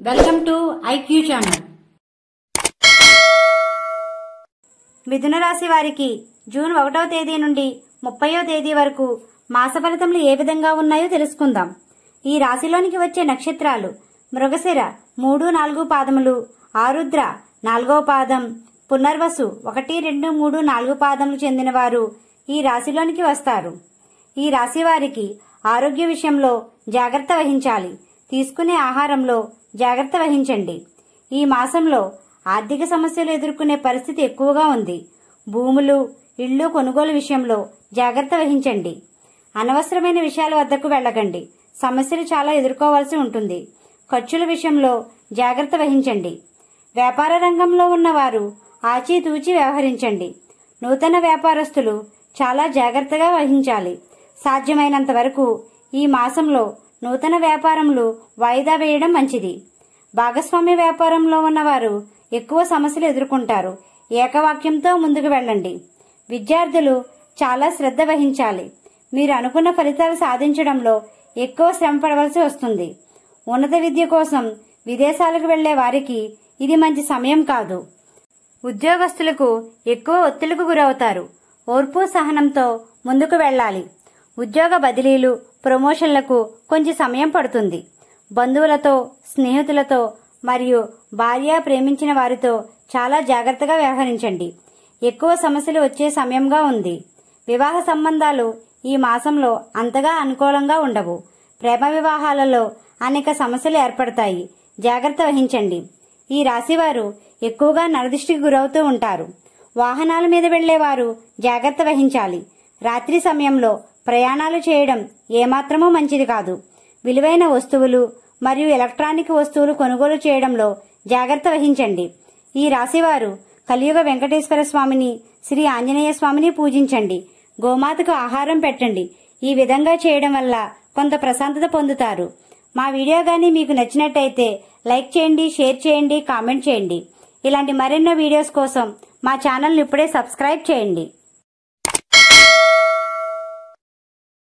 Welcome to IQ channel. మిథున రాశి వారికి జూన్ 1వ తేదీ నుండి 30వ తేదీ వరకు మాస ఫలితములు ఏ విధంగా ఉన్నాయో తెలుసుకుందాం. ఈ రాశిలోనికి వచ్చే నక్షత్రాలు మృగశిర 3, 4 పాదములు, ఆరుద్ర 4వ పాదం, పునర్వసు 1, 2, 3, 4 పాదములు చెందిన వారు ఈ రాశిలోనికి వస్తారు. ఈ రాశి వారికి ఆరోగ్య విషయంలో జాగ్రత్త వహించాలి. తీసుకునే ఆహారంలో జాగ్రత్త వహించండి. ఈ మాసంలో ఆర్థిక సమస్యలు ఎదుర్కొనే పరిస్థితి ఎక్కువగా ఉంది. భూములు, ఇళ్లు కొనుగోలు విషయంలో జాగ్రత్త వహించండి. అనవసరమైన విషయాల వద్దకు వెళ్ళకండి. సమస్యలు చాలా ఎదుర్కోవాల్సి ఉంటుంది. ఖర్చుల విషయంలో జాగ్రత్త వహించండి. వ్యాపార రంగంలో ఉన్నవారు ఆచితూచి వ్యవహరించండి. నూతన వ్యాపారస్తులు చాలా జాగ్రత్తగా వహించాలి. సాధ్యమైనంత వరకు ఈ మాసంలో నూతన వ్యాపారములు వాయిదా వేయడం మంచిది. భాగస్వామ్య వ్యాపారంలో ఉన్నవారు ఎక్కువ సమస్యలు ఎదుర్కొంటారు. ఏకవాక్యంతో ముందుకు వెళ్ళండి. విద్యార్థులు చాలా శ్రద్ధ వహించాలి. మీరు అనుకున్న ఫలితాలు సాధించడంలో ఎక్కువ శ్రమ పడవలసి వస్తుంది. ఉన్నత విద్య కోసం విదేశాలకు వెళ్లే వారికి ఇది మంచి సమయం కాదు. ఉద్యోగస్తులకు ఎక్కువ ఒత్తిడికి గురవుతారు. ఓర్పు సహనంతో ముందుకు వెళ్ళాలి. ఉద్యోగ బదిలీలు, ప్రమోషన్లకు కొంచెం సమయం పడుతుంది. బంధువులతో, స్నేహితులతో మరియు భార్య, ప్రేమించిన వారితో చాలా జాగ్రత్తగా వ్యవహరించండి. ఎక్కువ సమస్యలు వచ్చే సమయంగా ఉంది. వివాహ సంబంధాలు ఈ మాసంలో అంతగా అనుకూలంగా ఉండవు. ప్రేమ వివాహాలలో అనేక సమస్యలు ఏర్పడతాయి. జాగ్రత్త వహించండి. ఈ రాశివారు ఎక్కువగా నరదృష్టికి గురవుతూ ఉంటారు. వాహనాల మీద వెళ్లేవారు జాగ్రత్త వహించాలి. రాత్రి సమయంలో ప్రయాణాలు చేయడం ఏమాత్రమూ మంచిది కాదు. విలువైన వస్తువులు మరియు ఎలక్ట్రానిక్ వస్తువులు కొనుగోలు చేయడంలో జాగ్రత్త వహించండి. ఈ రాశివారు కలియుగ వెంకటేశ్వర స్వామిని, శ్రీ ఆంజనేయ స్వామిని పూజించండి. గోమాతకు ఆహారం పెట్టండి. ఈ విధంగా చేయడం వల్ల కొంత ప్రశాంతత పొందుతారు. మా వీడియో గానీ మీకు నచ్చినట్టయితే లైక్ చేయండి, షేర్ చేయండి, కామెంట్ చేయండి. ఇలాంటి మరెన్నో వీడియోస్ కోసం మా ఛానల్ని ఇప్పుడే సబ్స్క్రైబ్ చేయండి.